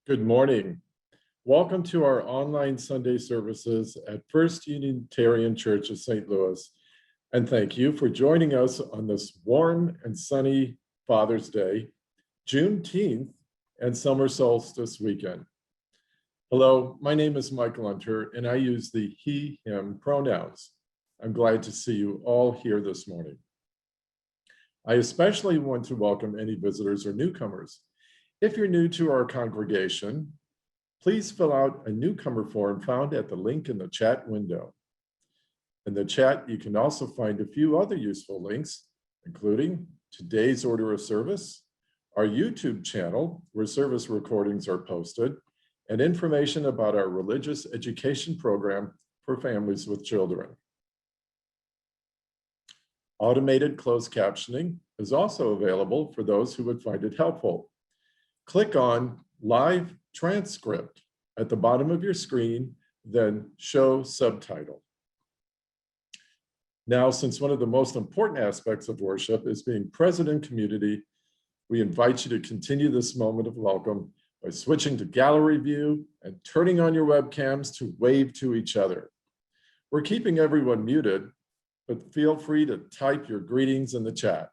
Good morning. Welcome to our online Sunday services at First Unitarian Church of St. Louis. And thank you for joining us on this warm and sunny Father's Day, Juneteenth, and summer solstice weekend. Hello, my name is Michael Hunter, and I use the he, him pronouns. I'm glad to see you all here this morning. I especially want to welcome any visitors or newcomers. If you're new to our congregation, please fill out a newcomer form found at the link in the chat window. In the chat, you can also find a few other useful links, including today's order of service, our YouTube channel, where service recordings are posted, and information about our religious education program for families with children. Automated closed captioning is also available for those who would find it helpful. Click on Live Transcript at the bottom of your screen, then Show Subtitle. Now, since one of the most important aspects of worship is being present in community, we invite you to continue this moment of welcome by switching to gallery view and turning on your webcams to wave to each other. We're keeping everyone muted, but feel free to type your greetings in the chat.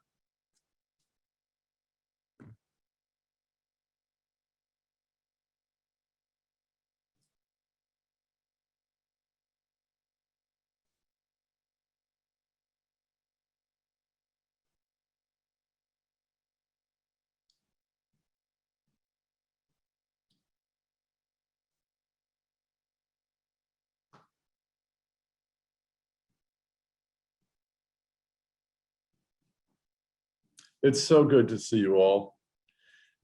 It's so good to see you all.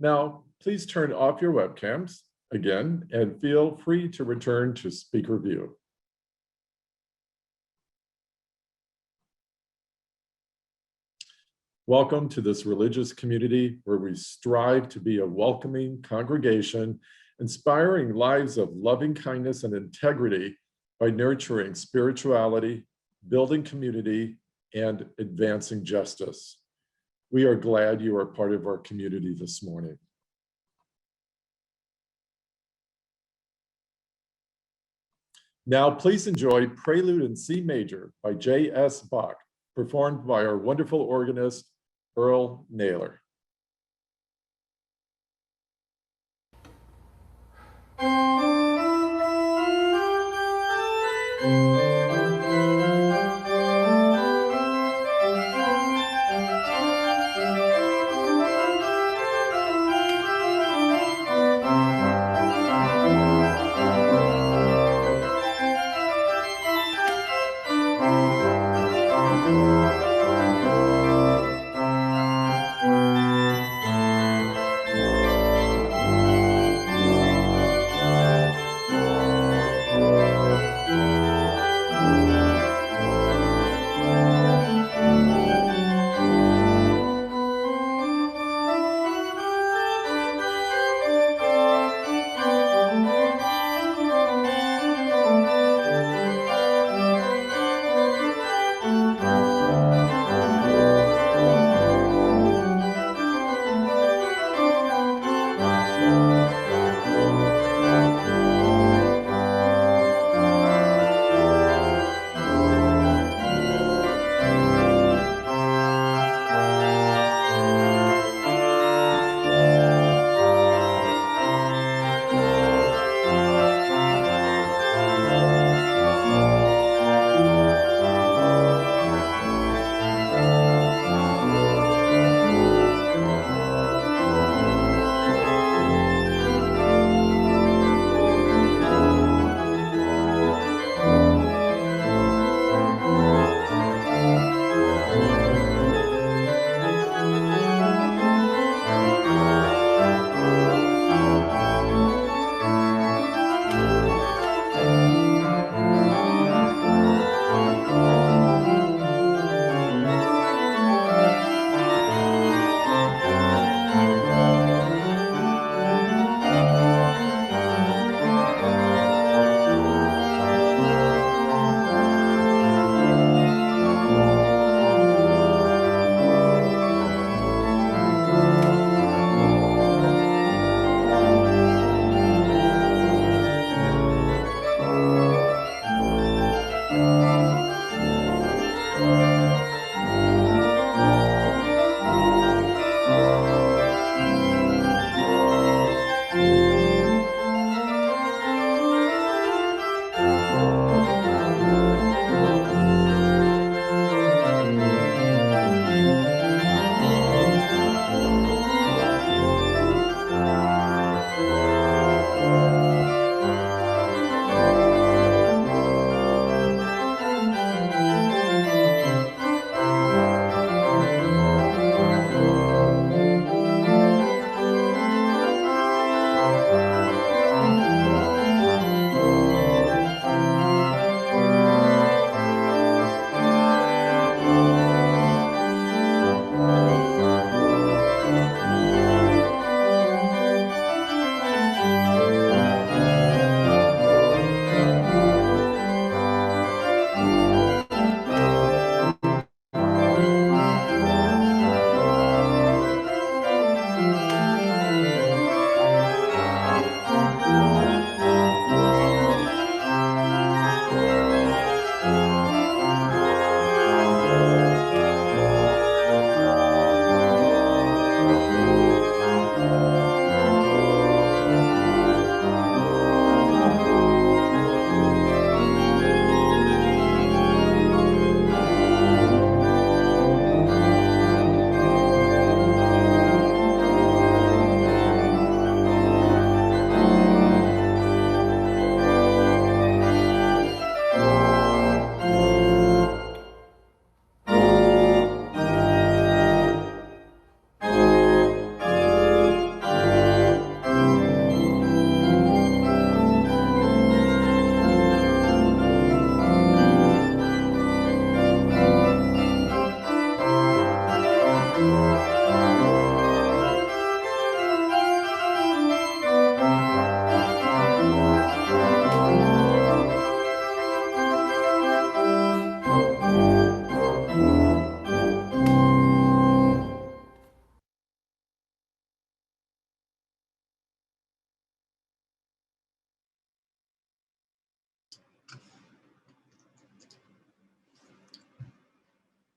Now, please turn off your webcams again and feel free to return to speaker view. Welcome to this religious community where we strive to be a welcoming congregation, inspiring lives of loving kindness and integrity by nurturing spirituality, building community, and advancing justice. We are glad you are part of our community this morning. Now, please enjoy Prelude in C major by J.S. Bach, performed by our wonderful organist, Earl Naylor.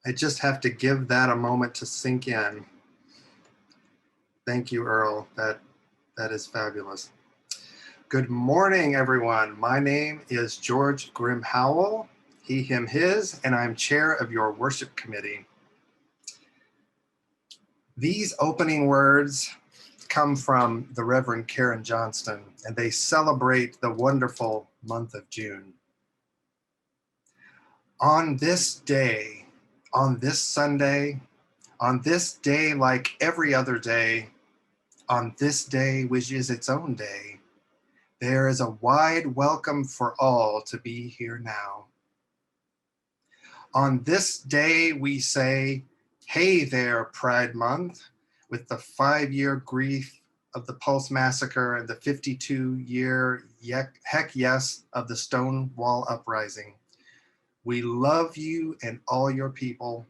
I just have to give that a moment to sink in. Thank you, Earl. That is fabulous. Good morning, everyone. My name is George Grimm Howell, he, him, his, and I'm chair of your worship committee. These opening words come from the Reverend Karen Johnston, and they celebrate the wonderful month of June. On this day, on this Sunday, on this day like every other day, on this day which is its own day, there is a wide welcome for all to be here now. On this day we say, hey there, Pride Month, with the 5-year grief of the Pulse Massacre and the 52-year heck yes of the Stonewall Uprising. We love you and all your people,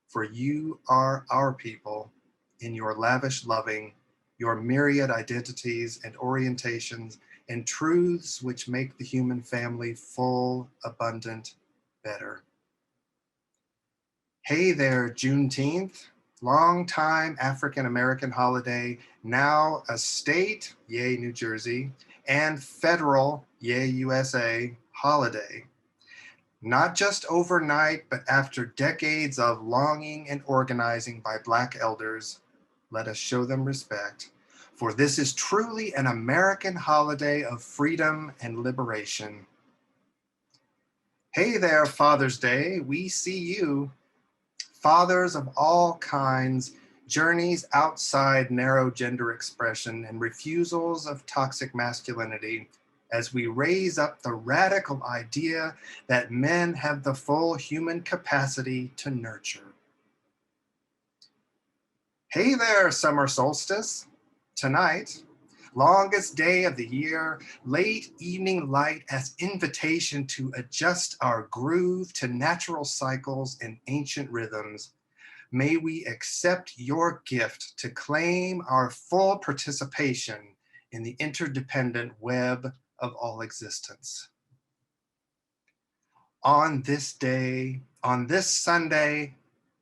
for you are our people in your lavish loving, your myriad identities and orientations and truths which make the human family full, abundant, better. Hey there, Juneteenth, long-time African-American holiday, now a state, yay New Jersey, and federal, yay USA, holiday. Not just overnight, but after decades of longing and organizing by Black elders, let us show them respect. For this is truly an American holiday of freedom and liberation. Hey there, Father's Day, we see you. Fathers of all kinds, journeys outside narrow gender expression and refusals of toxic masculinity, as we raise up the radical idea that men have the full human capacity to nurture. Hey there, summer solstice. Tonight, longest day of the year, late evening light as invitation to adjust our groove to natural cycles and ancient rhythms. May we accept your gift to claim our full participation in the interdependent web of all existence. On this day, on this Sunday,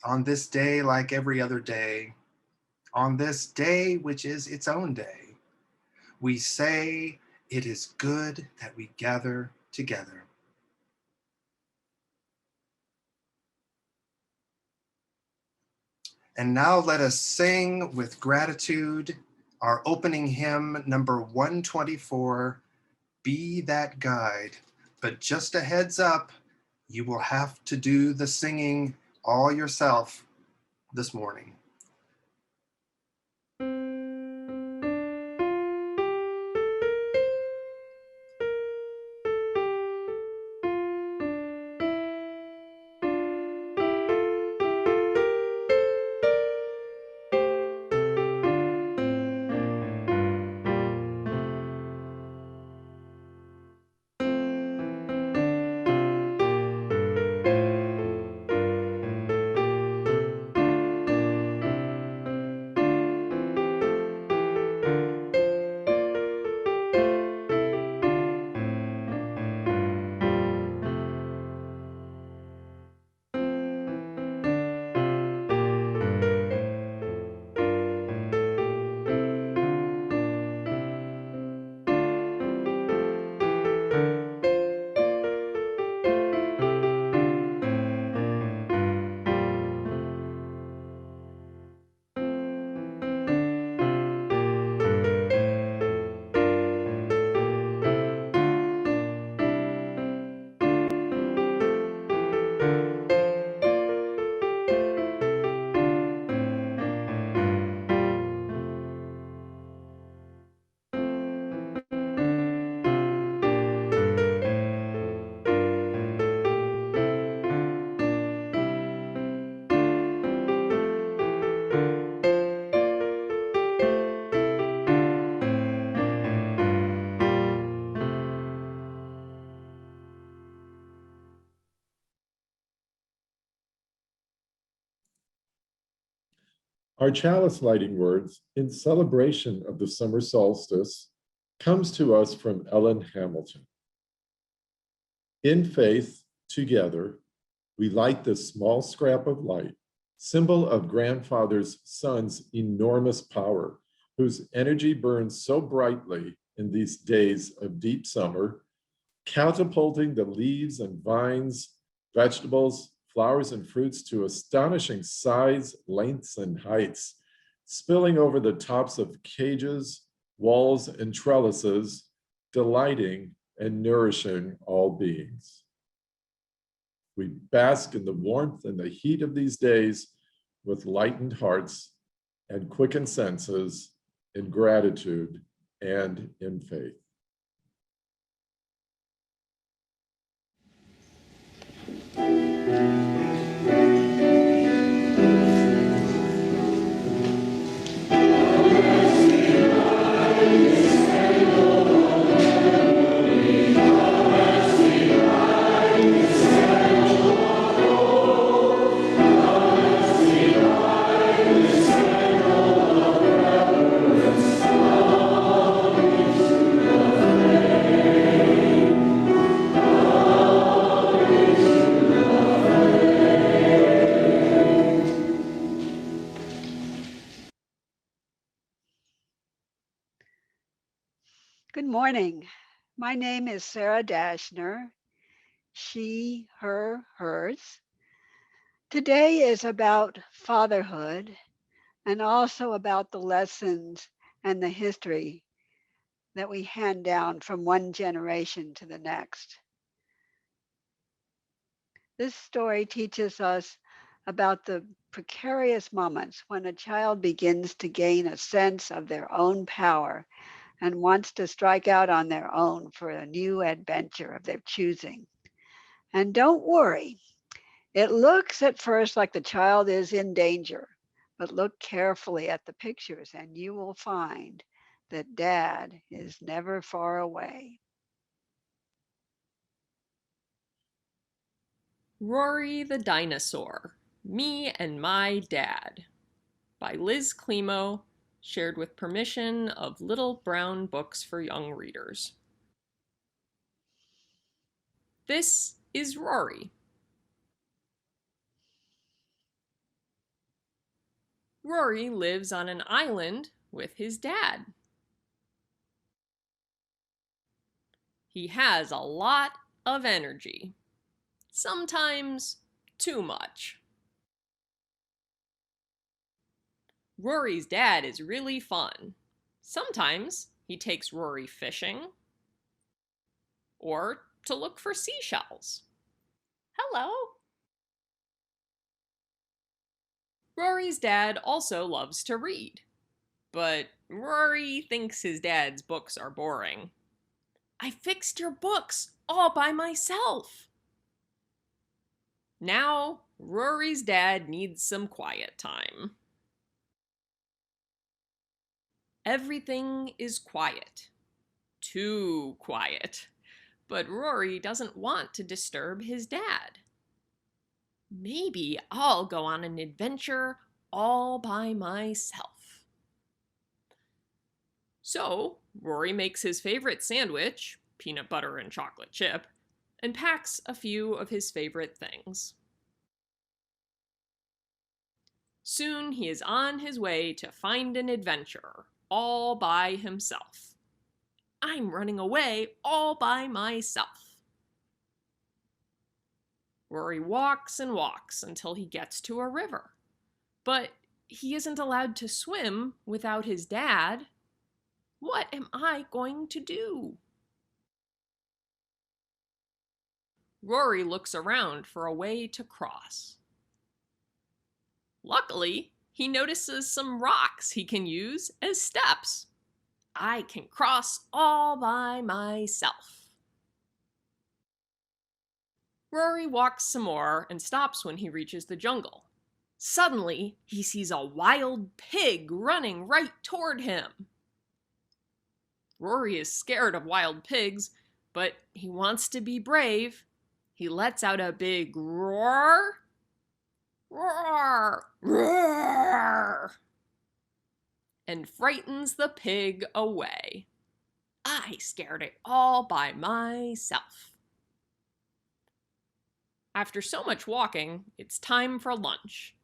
on this day like every other day, on this day which is its own day, we say it is good that we gather together. And now let us sing with gratitude our opening hymn, number 124, Be That Guide. But just a heads up, you will have to do the singing all yourself this morning. Our chalice lighting words in celebration of the summer solstice comes to us from Ellen Hamilton. In faith, together, We light this small scrap of light, symbol of grandfather's son's enormous power, whose energy burns so brightly in these days of deep summer, catapulting the leaves and vines, vegetables, flowers, and fruits to astonishing size, lengths, and heights, spilling over the tops of cages, walls, and trellises, delighting and nourishing all beings. We bask in the warmth and the heat of these days with lightened hearts and quickened senses in gratitude and in faith. Good morning. My name is Sarah Dashner. She, her, hers. Today is about fatherhood and also about the lessons and the history that we hand down from one generation to the next. This story teaches us about the precarious moments when a child begins to gain a sense of their own power and wants to strike out on their own for a new adventure of their choosing. And don't worry, it looks at first like the child is in danger, but look carefully at the pictures and you will find that Dad is never far away. Rory the Dinosaur, Me and My Dad, by Liz Climo, shared with permission of Little Brown Books for Young Readers. This is Rory. Rory lives on an island with his dad. He has a lot of energy, sometimes too much. Rory's dad is really fun. Sometimes he takes Rory fishing or to look for seashells. Hello. Rory's dad also loves to read, but Rory thinks his dad's books are boring. I fixed your books all by myself. Now, Rory's dad needs some quiet time. Everything is quiet. Too quiet. But Rory doesn't want to disturb his dad. Maybe I'll go on an adventure all by myself. So, Rory makes his favorite sandwich, peanut butter and chocolate chip, and packs a few of his favorite things. Soon he is on his way to find an adventure, all by himself. I'm running away all by myself. Rory walks and walks until he gets to a river. But he isn't allowed to swim without his dad. What am I going to do? Rory looks around for a way to cross. Luckily, he notices some rocks he can use as steps. I can cross all by myself. Rory walks some more and stops when he reaches the jungle. Suddenly, he sees a wild pig running right toward him. Rory is scared of wild pigs, but he wants to be brave. He lets out a big roar. Roar! Roar! And frightens the pig away. I scared it all by myself. After so much walking, it's time for lunch.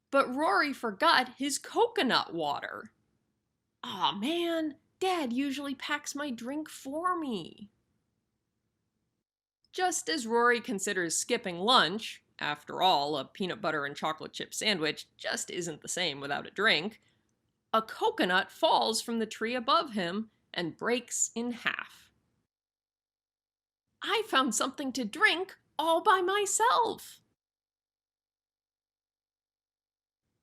But Rory forgot his coconut water. Aw, man, Dad usually packs my drink for me. Just as Rory considers skipping lunch, after all, a peanut butter and chocolate chip sandwich just isn't the same without a drink, a coconut falls from the tree above him and breaks in half. I found something to drink all by myself.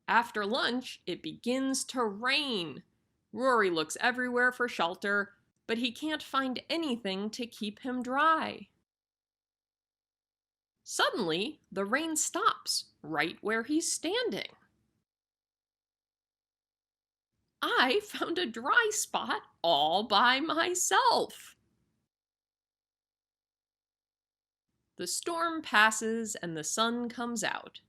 After lunch, it begins to rain. Rory looks everywhere for shelter, but he can't find anything to keep him dry. Suddenly, the rain stops right where he's standing. I found a dry spot all by myself. The storm passes and the sun comes out.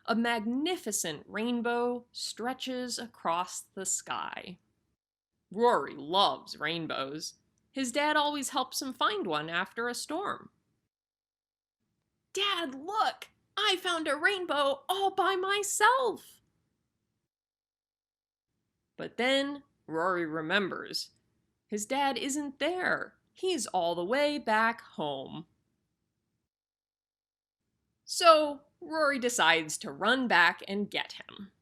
A magnificent rainbow stretches across the sky. Rory loves rainbows. His dad always helps him find one after a storm. Dad, look! I found a rainbow all by myself! But then Rory remembers. His dad isn't there. He's all the way back home. So Rory decides to run back and get him.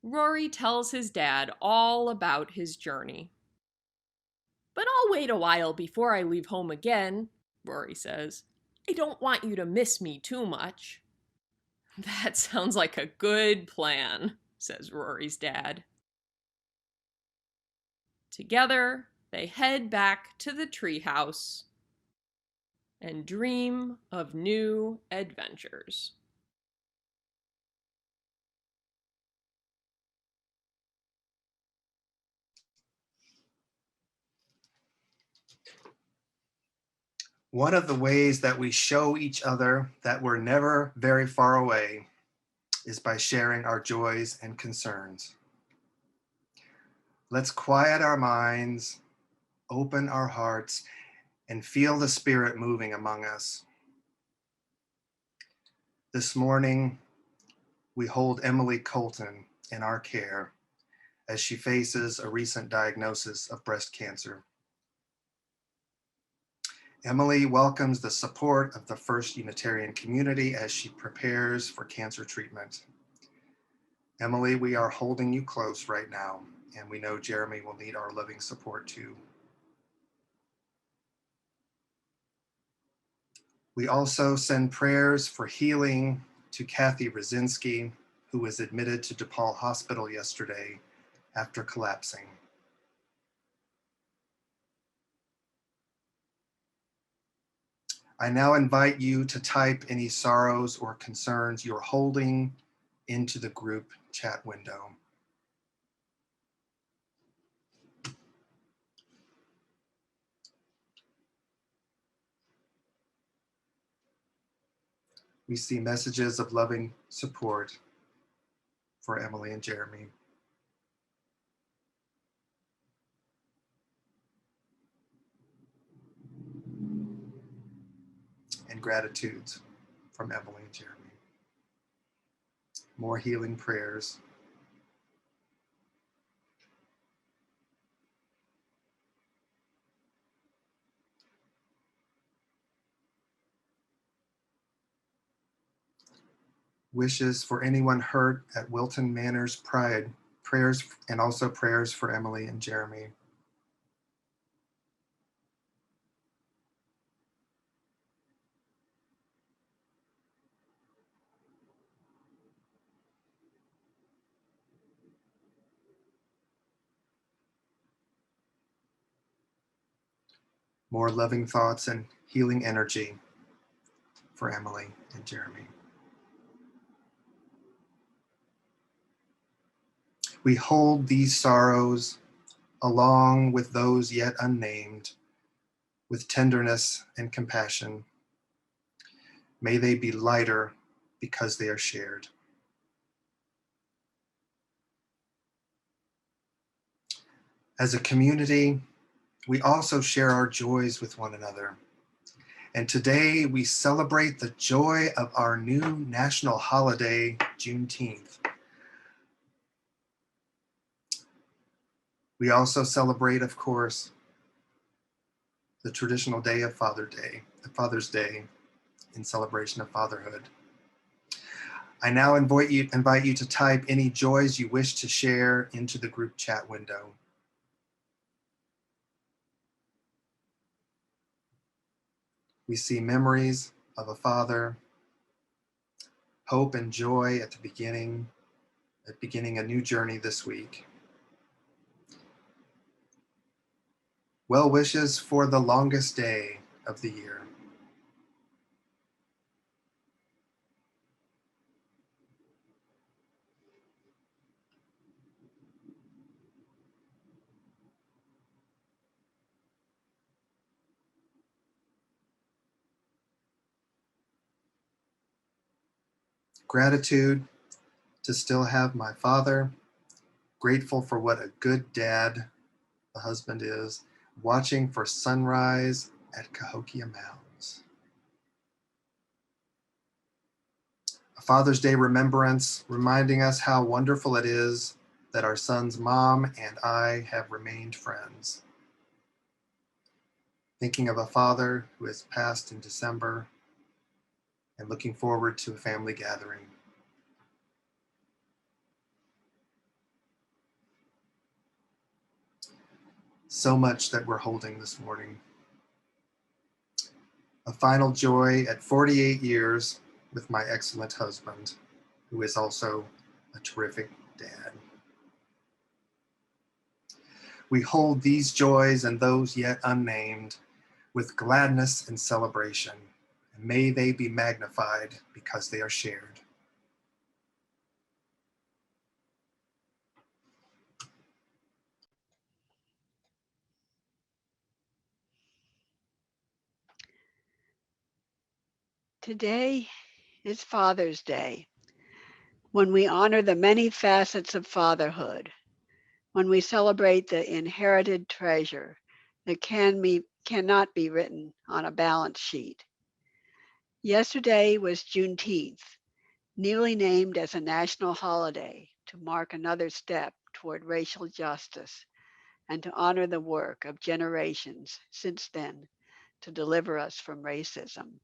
Rory tells his dad all about his journey. But I'll wait a while before I leave home again, Rory says. I don't want you to miss me too much. That sounds like a good plan, says Rory's dad. Together, they head back to the treehouse and dream of new adventures. One of the ways that we show each other that we're never very far away is by sharing our joys and concerns. Let's quiet our minds, open our hearts, and feel the Spirit moving among us. This morning, we hold Emily Colton in our care as she faces a recent diagnosis of breast cancer. Emily welcomes the support of the First Unitarian community as she prepares for cancer treatment. Emily, we are holding you close right now, and we know Jeremy will need our loving support too. We also send prayers for healing to Kathy Rosinski, who was admitted to DePaul Hospital yesterday after collapsing. I now invite you to type any sorrows or concerns you're holding into the group chat window. We see messages of loving support for Emily and Jeremy. And gratitudes from Emily and Jeremy. More healing prayers. Wishes for anyone hurt at Wilton Manor's Pride. Prayers, and also prayers for Emily and Jeremy. More loving thoughts and healing energy for Emily and Jeremy. We hold these sorrows along with those yet unnamed with tenderness and compassion. May they be lighter because they are shared. As a community, we also share our joys with one another. And today we celebrate the joy of our new national holiday, Juneteenth. We also celebrate, of course, the traditional day of Father's Day, in celebration of fatherhood. I now invite you to type any joys you wish to share into the group chat window. We see memories of a father, hope and joy at beginning a new journey this week. Well wishes for the longest day of the year. Gratitude to still have my father, grateful for what a good dad the husband is, watching for sunrise at Cahokia Mounds. A Father's Day remembrance reminding us how wonderful it is that our son's mom and I have remained friends. Thinking of a father who has passed in December and looking forward to a family gathering. So much that we're holding this morning. A final joy at 48 years with my excellent husband, who is also a terrific dad. We hold these joys and those yet unnamed with gladness and celebration, and may they be magnified because they are shared. Today is Father's Day, when we honor the many facets of fatherhood, when we celebrate the inherited treasure that cannot be written on a balance sheet. Yesterday was Juneteenth, newly named as a national holiday to mark another step toward racial justice and to honor the work of generations since then to deliver us from racism.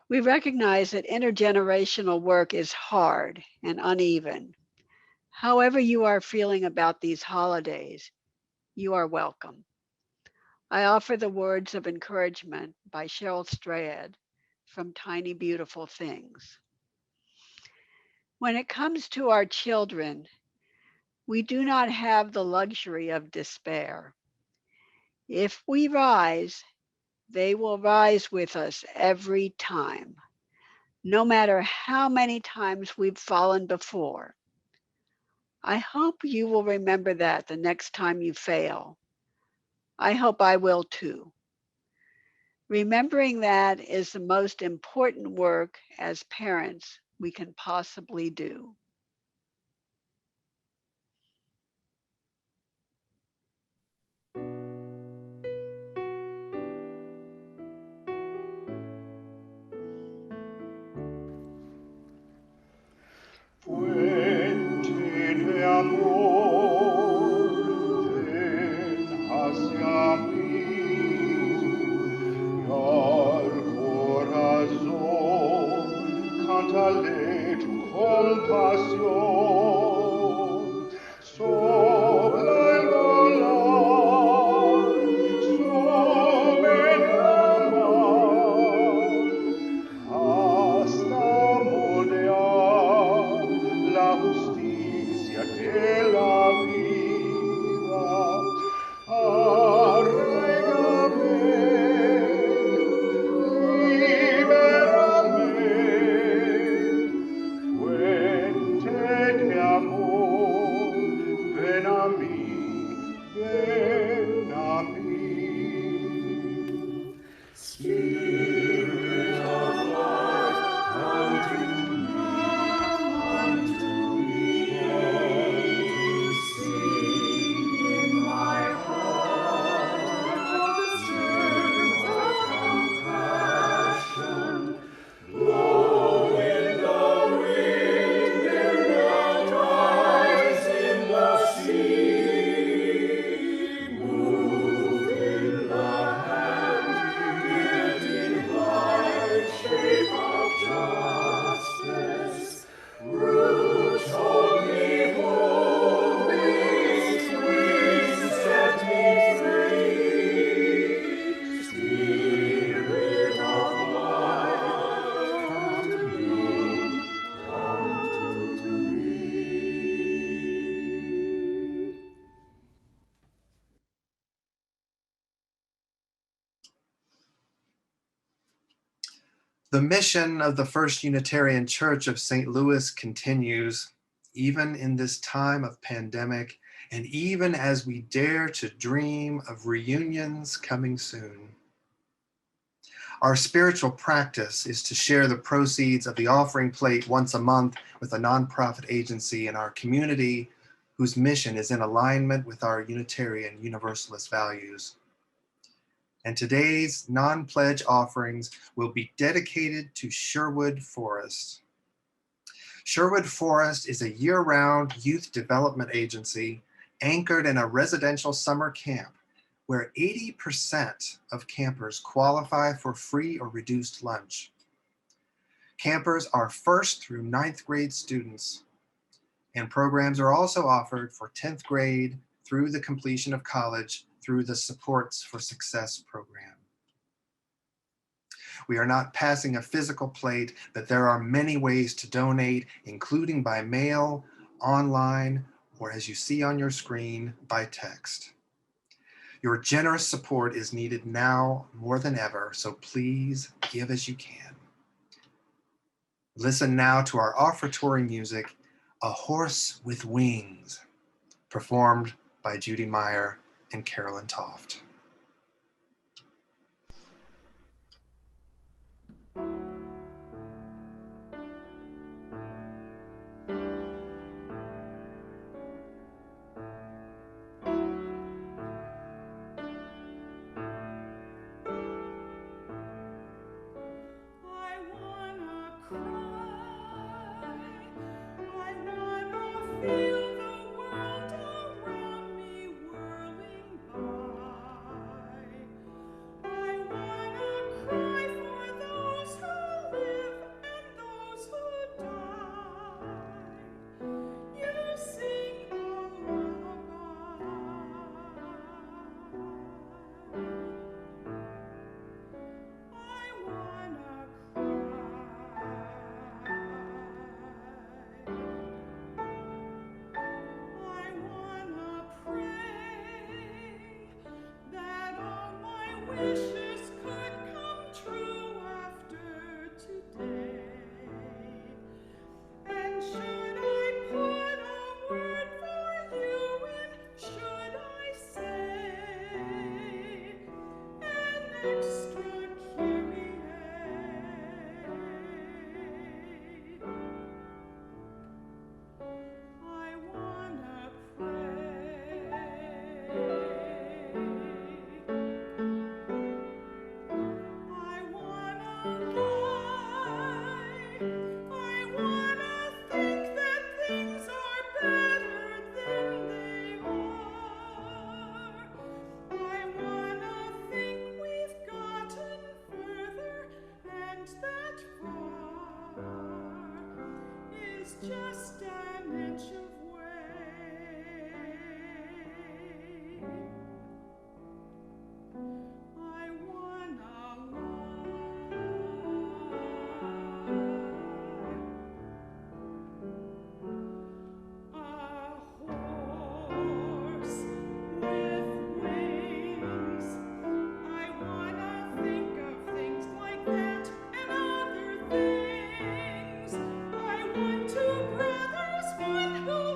We recognize that intergenerational work is hard and uneven. However you are feeling about these holidays, you are welcome. I offer the words of encouragement by Cheryl Strayed from Tiny Beautiful Things. When it comes to our children, we do not have the luxury of despair. If we rise, they will rise with us every time, no matter how many times we've fallen before. I hope you will remember that the next time you fail. I hope I will too. Remembering that is the most important work as parents we can possibly do. Fuente de amor, ven hacia mí, y al corazón cántale tu compasión. Sopla el volar sobre el mar, hasta moldear la justicia de la vida. Arraigame, libérame, fuente de The mission of the First Unitarian Church of St. Louis continues, even in this time of pandemic, and even as we dare to dream of reunions coming soon. Our spiritual practice is to share the proceeds of the offering plate once a month with a nonprofit agency in our community whose mission is in alignment with our Unitarian Universalist values. And today's non-pledge offerings will be dedicated to Sherwood Forest. Sherwood Forest is a year-round youth development agency anchored in a residential summer camp where 80% of campers qualify for free or reduced lunch. Campers are 1st through 9th grade students, and programs are also offered for 10th grade through the completion of college through the Supports for Success program. We are not passing a physical plate, but there are many ways to donate, including by mail, online, or as you see on your screen, by text. Your generous support is needed now more than ever, so please give as you can. Listen now to our offertory music, A Horse with Wings, performed by Judy Meyer and Carolyn Toft. I want two brothers, one who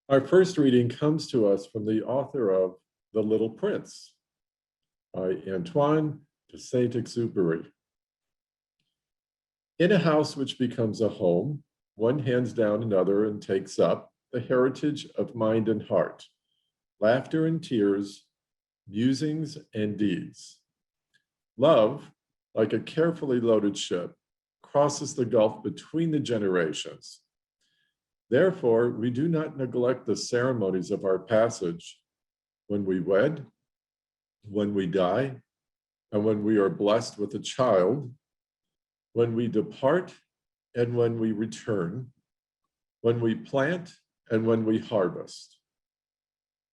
Our first reading comes to us from the author of The Little Prince by Antoine de Saint-Exupéry. In a house which becomes a home, one hands down another and takes up the heritage of mind and heart, laughter and tears, musings and deeds. Love, like a carefully loaded ship, crosses the gulf between the generations. Therefore, we do not neglect the ceremonies of our passage when we wed, when we die, and when we are blessed with a child, when we depart and when we return, when we plant and when we harvest.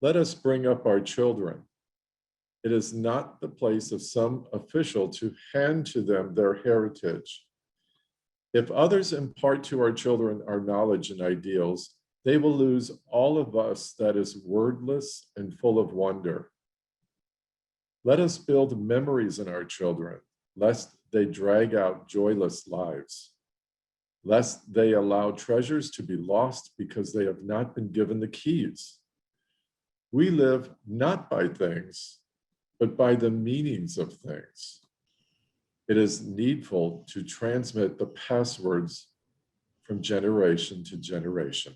Let us bring up our children. It is not the place of some official to hand to them their heritage. If others impart to our children our knowledge and ideals, they will lose all of us that is wordless and full of wonder. Let us build memories in our children, lest they drag out joyless lives, lest they allow treasures to be lost because they have not been given the keys. We live not by things, but by the meanings of things. It is needful to transmit the passwords from generation to generation.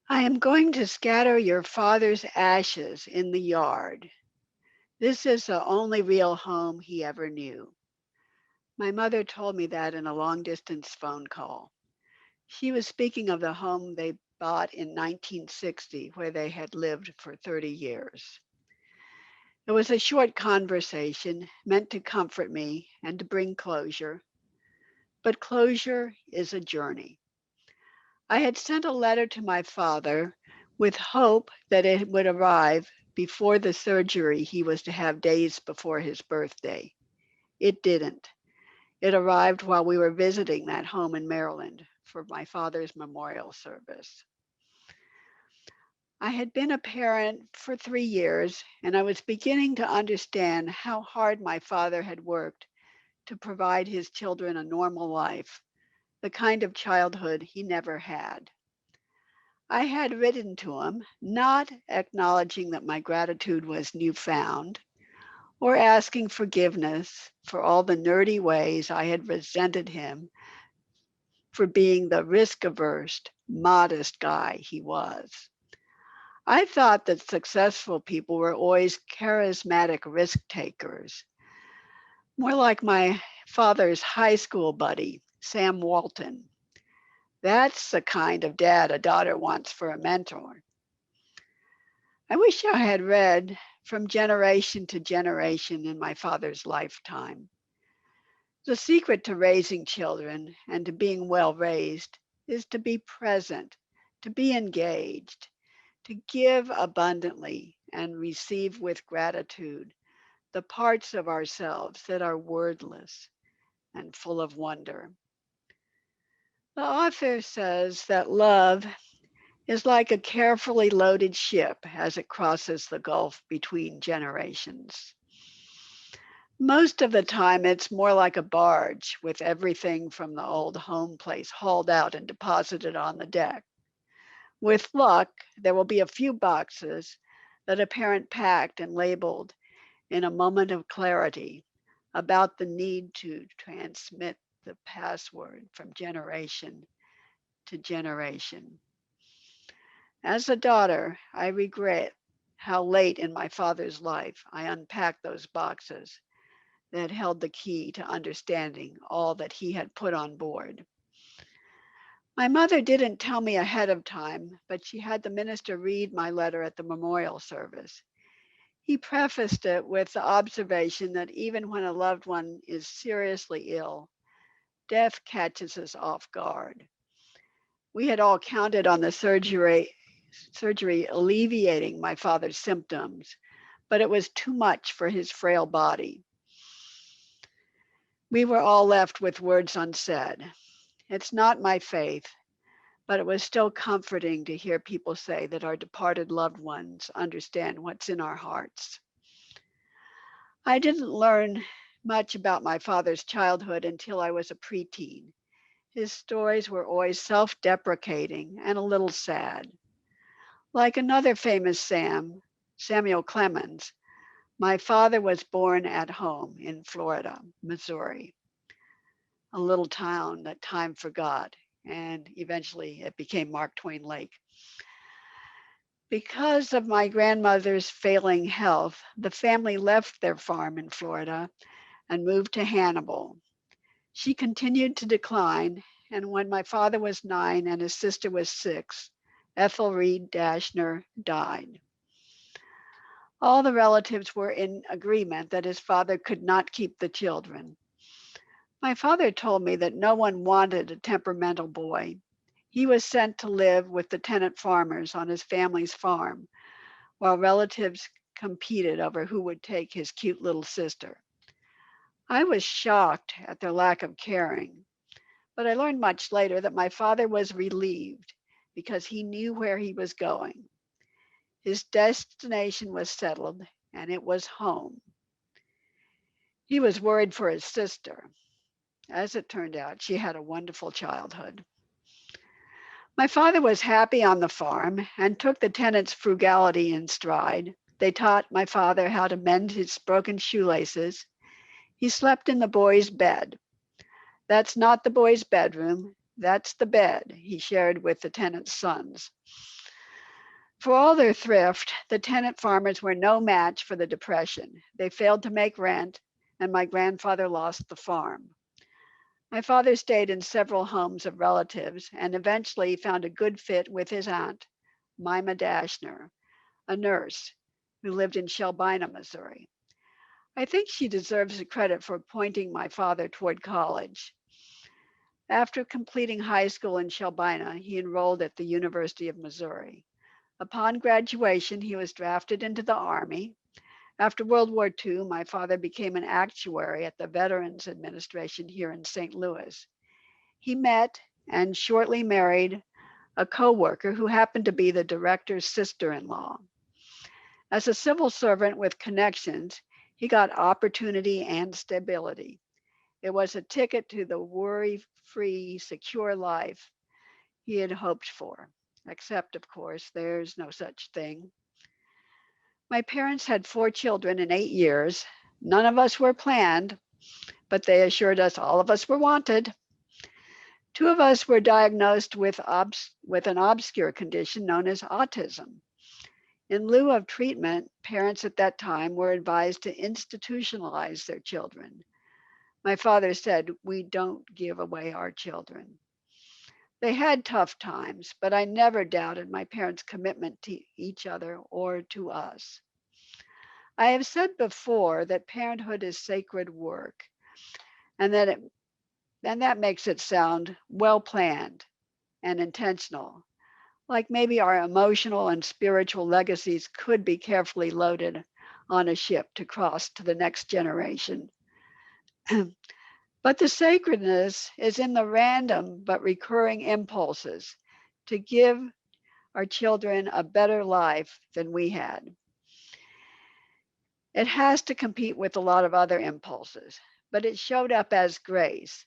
I am going to scatter your father's ashes in the yard. This is the only real home he ever knew. My mother told me that in a long distance phone call. She was speaking of the home they bought in 1960, where they had lived for 30 years. It was a short conversation meant to comfort me and to bring closure. But closure is a journey. I had sent a letter to my father with hope that it would arrive before the surgery he was to have days before his birthday. It didn't. It arrived while we were visiting that home in Maryland for my father's memorial service. I had been a parent for 3 years, and I was beginning to understand how hard my father had worked to provide his children a normal life, the kind of childhood he never had. I had written to him, not acknowledging that my gratitude was newfound, or asking forgiveness for all the nerdy ways I had resented him for being the risk-averse, modest guy he was. I thought that successful people were always charismatic risk takers, more like my father's high school buddy, Sam Walton. That's the kind of dad a daughter wants for a mentor. I wish I had read From Generation to Generation in my father's lifetime. The secret to raising children and to being well raised is to be present, to be engaged, to give abundantly and receive with gratitude the parts of ourselves that are wordless and full of wonder. The author says that love is like a carefully loaded ship as it crosses the gulf between generations. Most of the time, it's more like a barge with everything from the old home place hauled out and deposited on the deck. With luck, there will be a few boxes that a parent packed and labeled in a moment of clarity about the need to transmit the password from generation to generation. As a daughter, I regret how late in my father's life I unpacked those boxes that held the key to understanding all that he had put on board. My mother didn't tell me ahead of time, but she had the minister read my letter at the memorial service. He prefaced it with the observation that even when a loved one is seriously ill, death catches us off guard. We had all counted on the surgery alleviating my father's symptoms, but it was too much for his frail body. We were all left with words unsaid. It's not my faith, but it was still comforting to hear people say that our departed loved ones understand what's in our hearts. I didn't learn much about my father's childhood until I was a preteen. His stories were always self-deprecating and a little sad. Like another famous Samuel Clemens, my father was born at home in Florida, Missouri, a little town that time forgot, and eventually it became Mark Twain Lake. Because of my grandmother's failing health, the family left their farm in Florida and moved to Hannibal. She continued to decline, and when my father was 9 and his sister was 6, Ethel Reed Dashner died. All the relatives were in agreement that his father could not keep the children. My father told me that no one wanted a temperamental boy. He was sent to live with the tenant farmers on his family's farm, while relatives competed over who would take his cute little sister. I was shocked at their lack of caring, but I learned much later that my father was relieved because he knew where he was going. His destination was settled, and it was home. He was worried for his sister. As it turned out, she had a wonderful childhood. My father was happy on the farm and took the tenants' frugality in stride. They taught my father how to mend his broken shoelaces. He slept in the boys' bed. That's not the boys' bedroom, that's the bed he shared with the tenants' sons. For all their thrift, the tenant farmers were no match for the Depression. They failed to make rent, and my grandfather lost the farm. My father stayed in several homes of relatives and eventually found a good fit with his aunt, Mima Dashner, a nurse who lived in Shelbina, Missouri. I think she deserves the credit for pointing my father toward college. After completing high school in Shelbina, he enrolled at the University of Missouri. Upon graduation, he was drafted into the Army. After World War II, my father became an actuary at the Veterans Administration here in St. Louis. He met and shortly married a coworker who happened to be the director's sister-in-law. As a civil servant with connections, he got opportunity and stability. It was a ticket to the worry-free, secure life he had hoped for, except, of course, there's no such thing. My parents had 4 children in 8 years. None of us were planned, but they assured us all of us were wanted. 2 of us were diagnosed with an obscure condition known as autism. In lieu of treatment, parents at that time were advised to institutionalize their children. My father said, "We don't give away our children." They had tough times, but I never doubted my parents' commitment to each other or to us. I have said before that parenthood is sacred work, and that makes it sound well planned and intentional, like maybe our emotional and spiritual legacies could be carefully loaded on a ship to cross to the next generation. But the sacredness is in the random but recurring impulses to give our children a better life than we had. It has to compete with a lot of other impulses, but it showed up as grace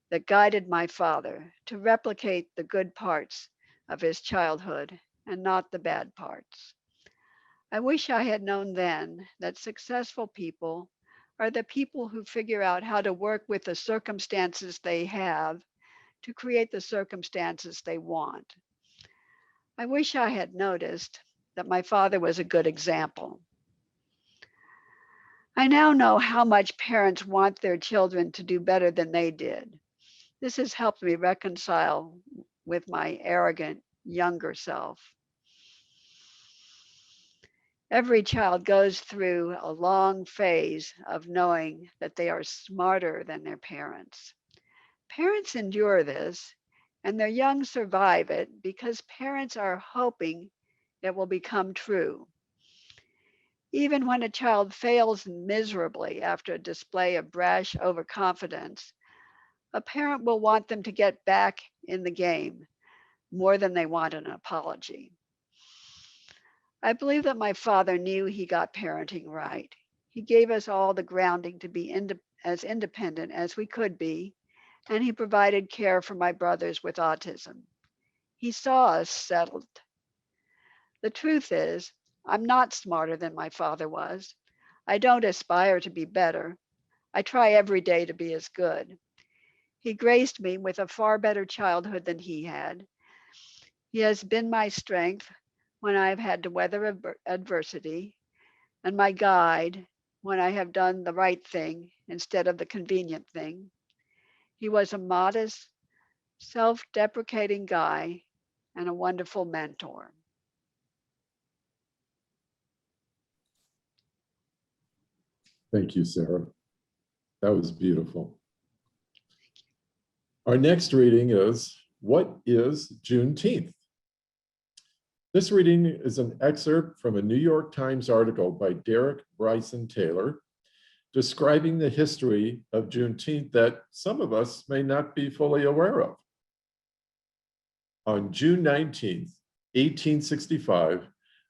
that guided my father to replicate the good parts of his childhood and not the bad parts. I wish I had known then that successful people are the people who figure out how to work with the circumstances they have to create the circumstances they want. I wish I had noticed that my father was a good example. I now know how much parents want their children to do better than they did. This has helped me reconcile with my arrogant younger self. Every child goes through a long phase of knowing that they are smarter than their parents. Parents endure this, and their young survive it because parents are hoping it will become true. Even when a child fails miserably after a display of brash overconfidence, a parent will want them to get back in the game more than they want an apology. I believe that my father knew he got parenting right. He gave us all the grounding to be as independent as we could be, and he provided care for my brothers with autism. He saw us settled. The truth is, I'm not smarter than my father was. I don't aspire to be better. I try every day to be as good. He graced me with a far better childhood than he had. He has been my strength when I've had to weather adversity, and my guide when I have done the right thing instead of the convenient thing. He was a modest, self deprecating guy and a wonderful mentor. Thank you, Sarah. That was beautiful. Our next reading is What is Juneteenth? This reading is an excerpt from a New York Times article by Derek Bryson Taylor describing the history of Juneteenth that some of us may not be fully aware of. On June 19th, 1865,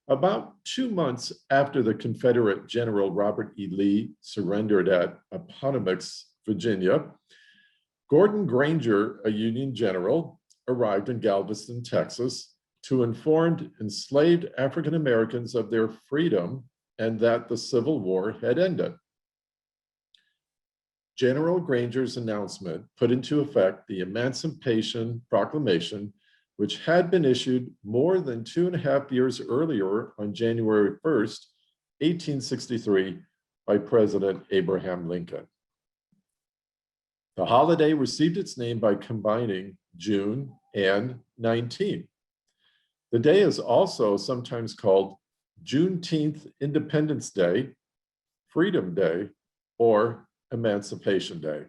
about 2 months after the Confederate General Robert E. Lee surrendered at Appomattox, Virginia, Gordon Granger, a Union general, arrived in Galveston, Texas, to inform enslaved African Americans of their freedom and that the Civil War had ended. General Granger's announcement put into effect the Emancipation Proclamation, which had been issued more than 2.5 years earlier on January 1st, 1863, by President Abraham Lincoln. The holiday received its name by combining June and 19. The day is also sometimes called Juneteenth Independence Day, Freedom Day, or Emancipation Day.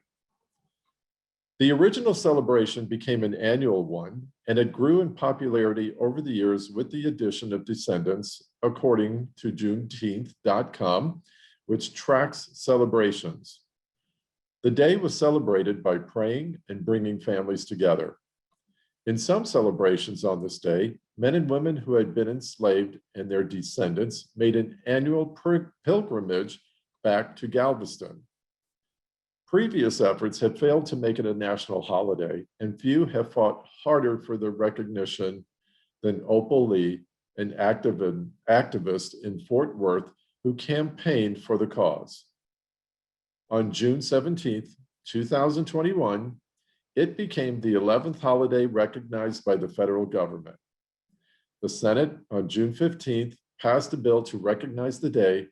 The original celebration became an annual one, and it grew in popularity over the years with the addition of descendants, according to Juneteenth.com, which tracks celebrations. The day was celebrated by praying and bringing families together. In some celebrations on this day, men and women who had been enslaved and their descendants made an annual pilgrimage back to Galveston. Previous efforts had failed to make it a national holiday, and few have fought harder for the recognition than Opal Lee, an activist in Fort Worth who campaigned for the cause. On June 17th, 2021, it became the 11th holiday recognized by the federal government. The Senate on June 15th passed a bill to recognize the day,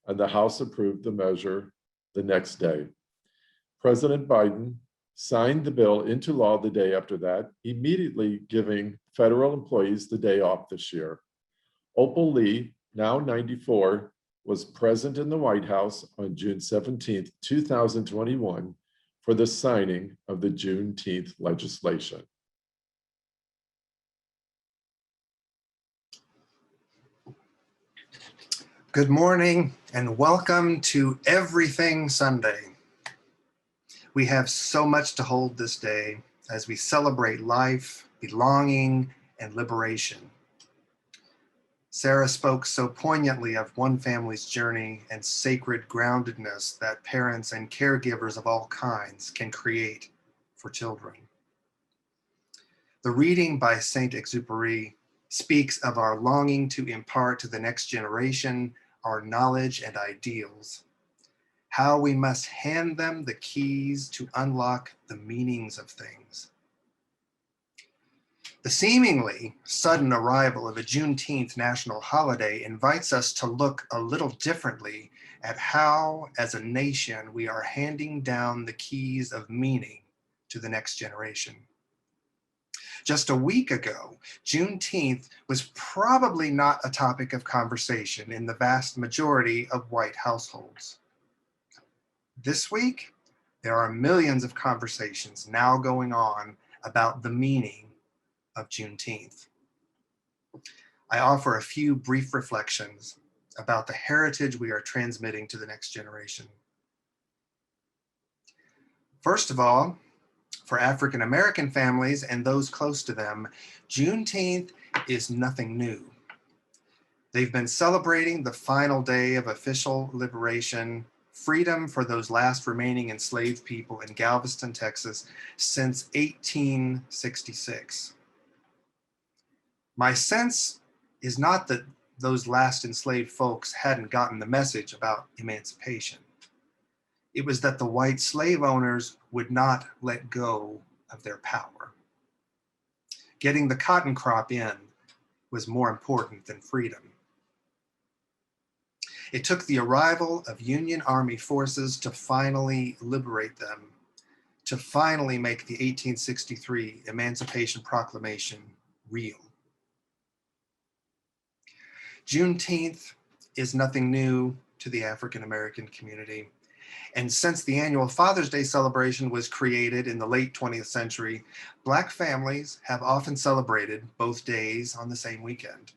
and the House approved the measure the next day. President Biden signed the bill into law the day after that, immediately giving federal employees the day off this year. Opal Lee, now 94, was present in the White House on June 17th, 2021, for the signing of the Juneteenth legislation. Good morning and welcome to Everything Sunday. We have so much to hold this day as we celebrate life, belonging, and liberation. Sarah spoke so poignantly of one family's journey and sacred groundedness that parents and caregivers of all kinds can create for children. The reading by Saint-Exupéry speaks of our longing to impart to the next generation our knowledge and ideals, how we must hand them the keys to unlock the meanings of things. The seemingly sudden arrival of a Juneteenth national holiday invites us to look a little differently at how, as a nation, we are handing down the keys of meaning to the next generation. Just a week ago, Juneteenth was probably not a topic of conversation in the vast majority of white households. This week, there are millions of conversations now going on about the meaning of Juneteenth. I offer a few brief reflections about the heritage we are transmitting to the next generation. First of all, for African American families and those close to them, Juneteenth is nothing new. They've been celebrating the final day of official liberation freedom for those last remaining enslaved people in Galveston, Texas, since 1866. My sense is not that those last enslaved folks hadn't gotten the message about emancipation. It was that the white slave owners would not let go of their power. Getting the cotton crop in was more important than freedom. It took the arrival of Union Army forces to finally liberate them, to finally make the 1863 Emancipation Proclamation real. Juneteenth is nothing new to the African American community. And since the annual Father's Day celebration was created in the late 20th century, Black families have often celebrated both days on the same weekend.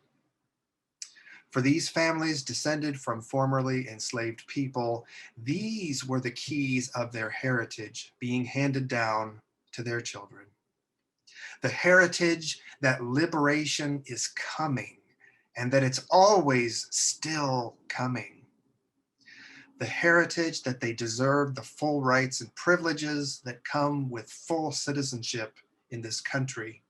For these families descended from formerly enslaved people, these were the keys of their heritage being handed down to their children. The heritage that liberation is coming and that it's always still coming. The heritage that they deserve the full rights and privileges that come with full citizenship in this country.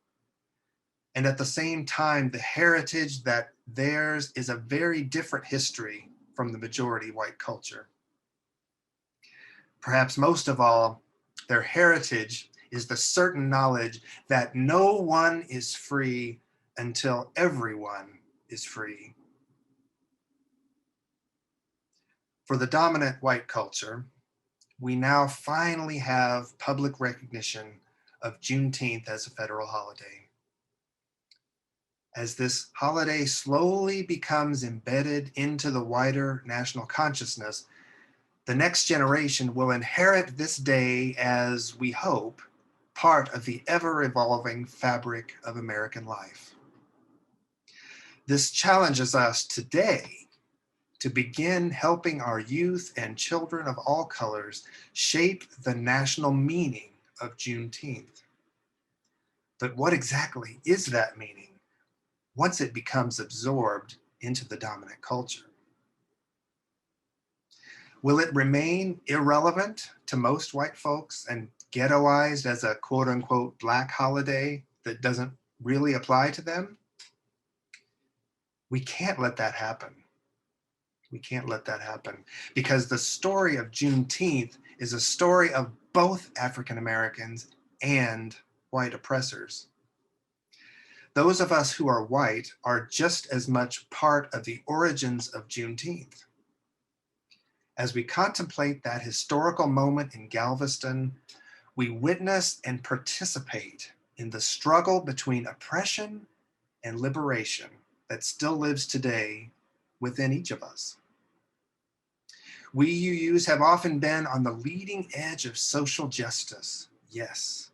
And at the same time, the heritage that theirs is a very different history from the majority white culture. Perhaps most of all, their heritage is the certain knowledge that no one is free until everyone is free. For the dominant white culture, we now finally have public recognition of Juneteenth as a federal holiday. As this holiday slowly becomes embedded into the wider national consciousness, the next generation will inherit this day as, we hope, part of the ever-evolving fabric of American life. This challenges us today to begin helping our youth and children of all colors shape the national meaning of Juneteenth. But what exactly is that meaning once it becomes absorbed into the dominant culture? Will it remain irrelevant to most white folks and ghettoized as a quote unquote Black holiday that doesn't really apply to them? We can't let that happen. We can't let that happen, because the story of Juneteenth is a story of both African Americans and white oppressors. Those of us who are white are just as much part of the origins of Juneteenth. As we contemplate that historical moment in Galveston, we witness and participate in the struggle between oppression and liberation that still lives today within each of us. We UUs have often been on the leading edge of social justice, yes.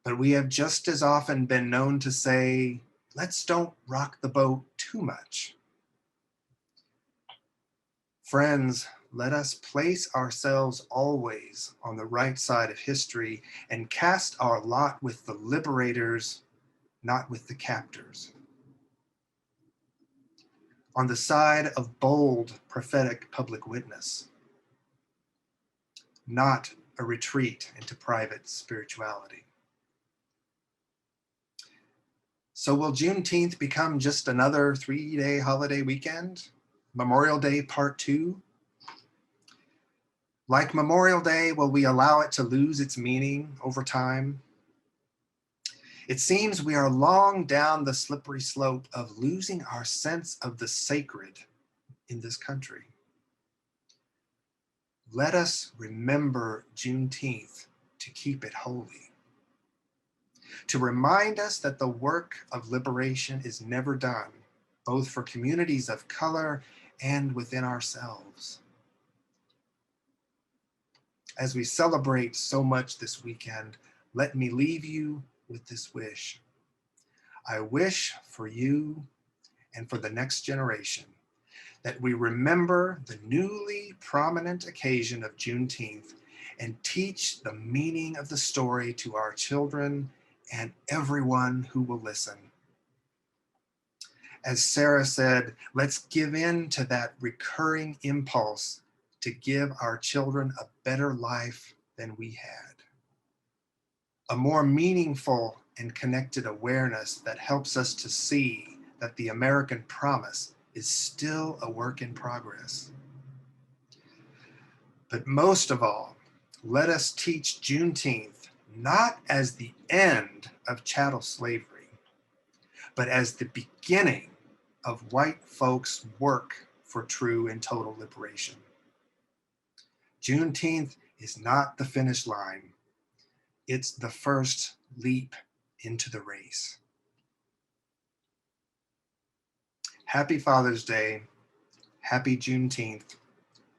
But we have just as often been known to say, let's don't rock the boat too much. Friends, let us place ourselves always on the right side of history and cast our lot with the liberators, not with the captors. On the side of bold prophetic public witness, not a retreat into private spirituality. So will Juneteenth become just another 3-day holiday weekend? Memorial Day Part 2? Like Memorial Day, will we allow it to lose its meaning over time? It seems we are long down the slippery slope of losing our sense of the sacred in this country. Let us remember Juneteenth to keep it holy, to remind us that the work of liberation is never done, both for communities of color and within ourselves. As we celebrate so much this weekend, let me leave you with this wish. I wish for you and for the next generation that we remember the newly prominent occasion of Juneteenth and teach the meaning of the story to our children and everyone who will listen. As Sarah said, let's give in to that recurring impulse to give our children a better life than we had. A more meaningful and connected awareness that helps us to see that the American promise is still a work in progress. But most of all, let us teach Juneteenth not as the end of chattel slavery, but as the beginning of white folks' work for true and total liberation. Juneteenth is not the finish line. It's the first leap into the race. Happy Father's Day, happy Juneteenth,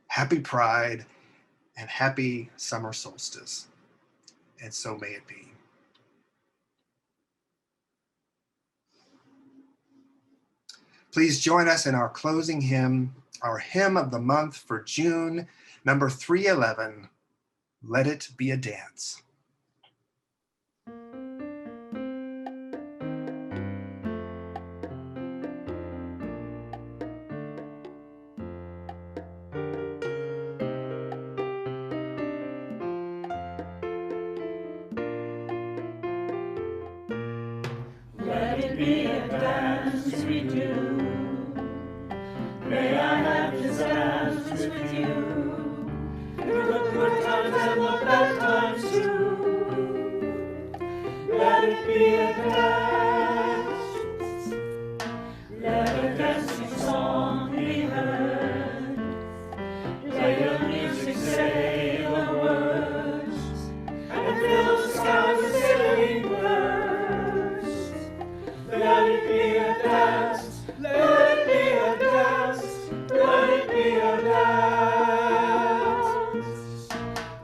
happy Pride, and happy summer solstice. And so may it be. Please join us in our closing hymn, our hymn of the month for June, number 311, Let It Be a Dance. Let it be a dance we do. May I have this dance with you. Through the good times and the bad times too. Let it be a dance. Let a dancing song be heard. Play the music, say the words, and fill the sky with singing birds. Let it be a dance, let it be a dance, let it be a dance.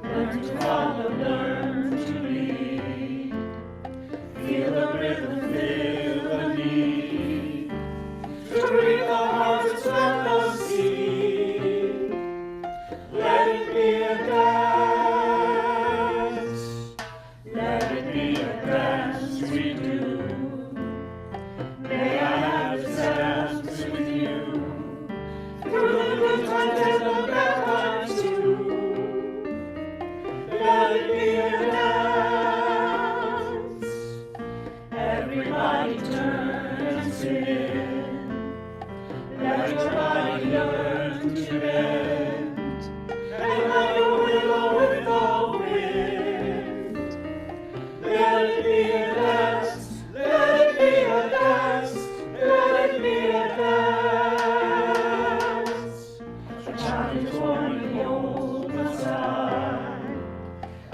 Learn to follow, learn to lead. Feel the rhythm, feel the need. To reap the harvest, plant the seed. Let it be a dance. Let it be a dance we do. May I have this dance with you. Through the good times and the bad times too. Let it be a dance. Everybody turn and spin. Let your body learn to bend. And like a willow with the wind. Let it be a dance. Let it be a dance. Let it be a dance. A child is born in the old Messiah.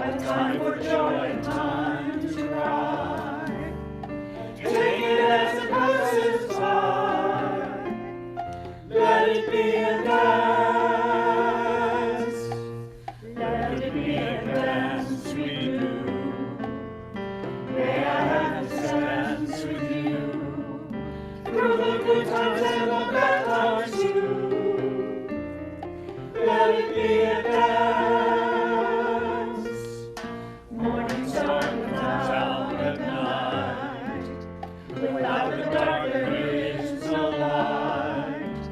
A time for joy and time to cry. Take it as it passes by. Let it be a dance. Let it be a dance we do. May I have this dance with you. Through the good times and the bad times too. Let it be a dance. Morning star without at night. Without the dark there is no light.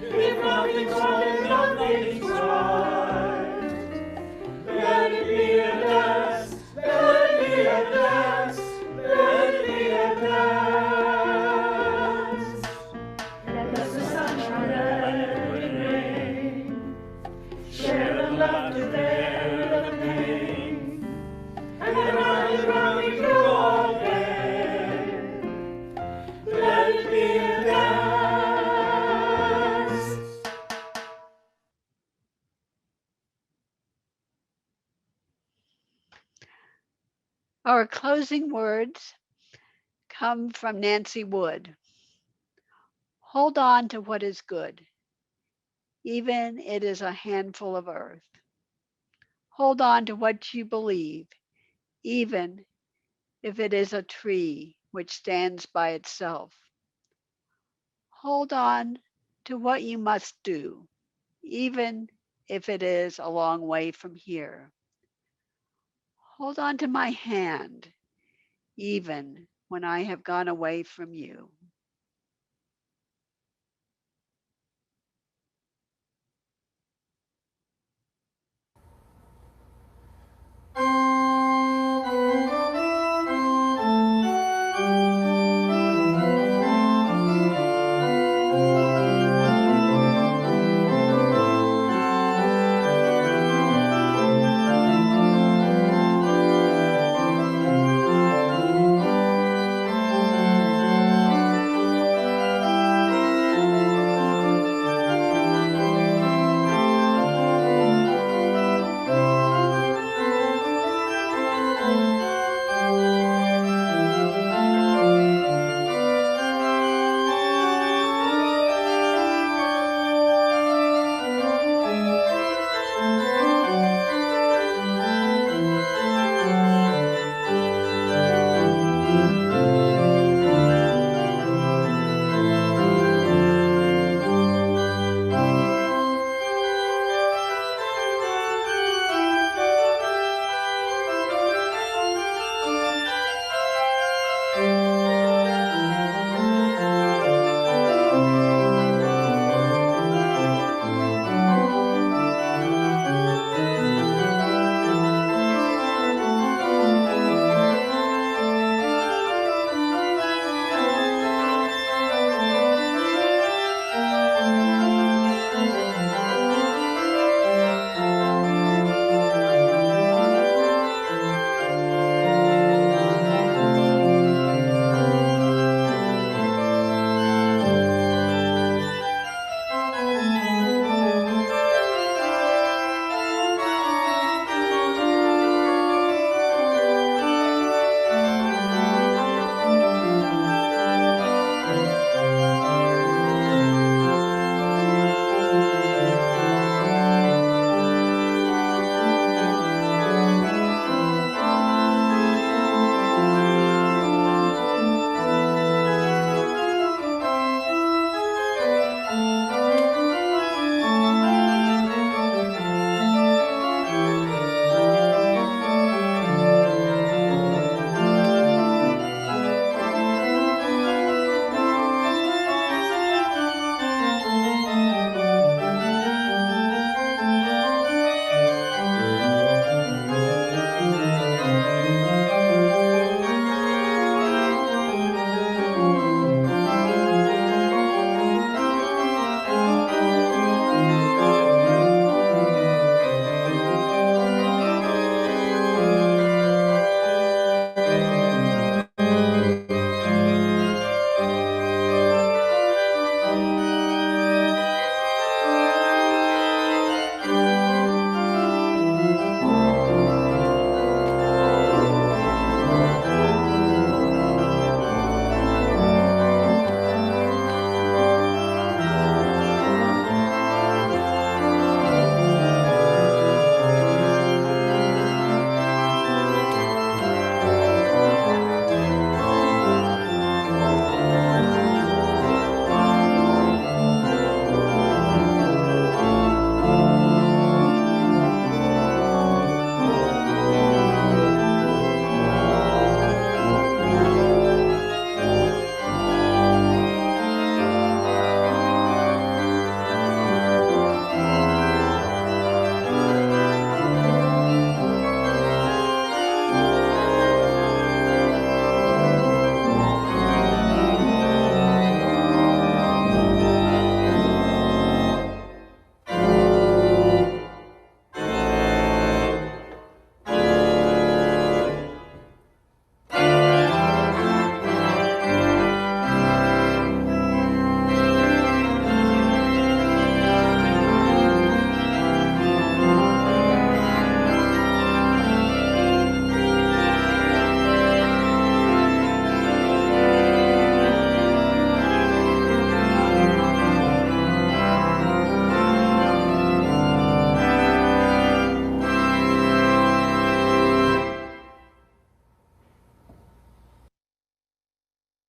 If nothing's wrong and nothing's right. Let it be a dance. Let it be a dance. Let it be a dance. Let the sunshine, let it rain. Share the laughter, bear the pain. And round we go again. Let it be a dance. Our closing words come from Nancy Wood. Hold on to what is good, even it is a handful of earth. Hold on to what you believe, even if it is a tree which stands by itself. Hold on to what you must do, even if it is a long way from here. Hold on to my hand, even when I have gone away from you.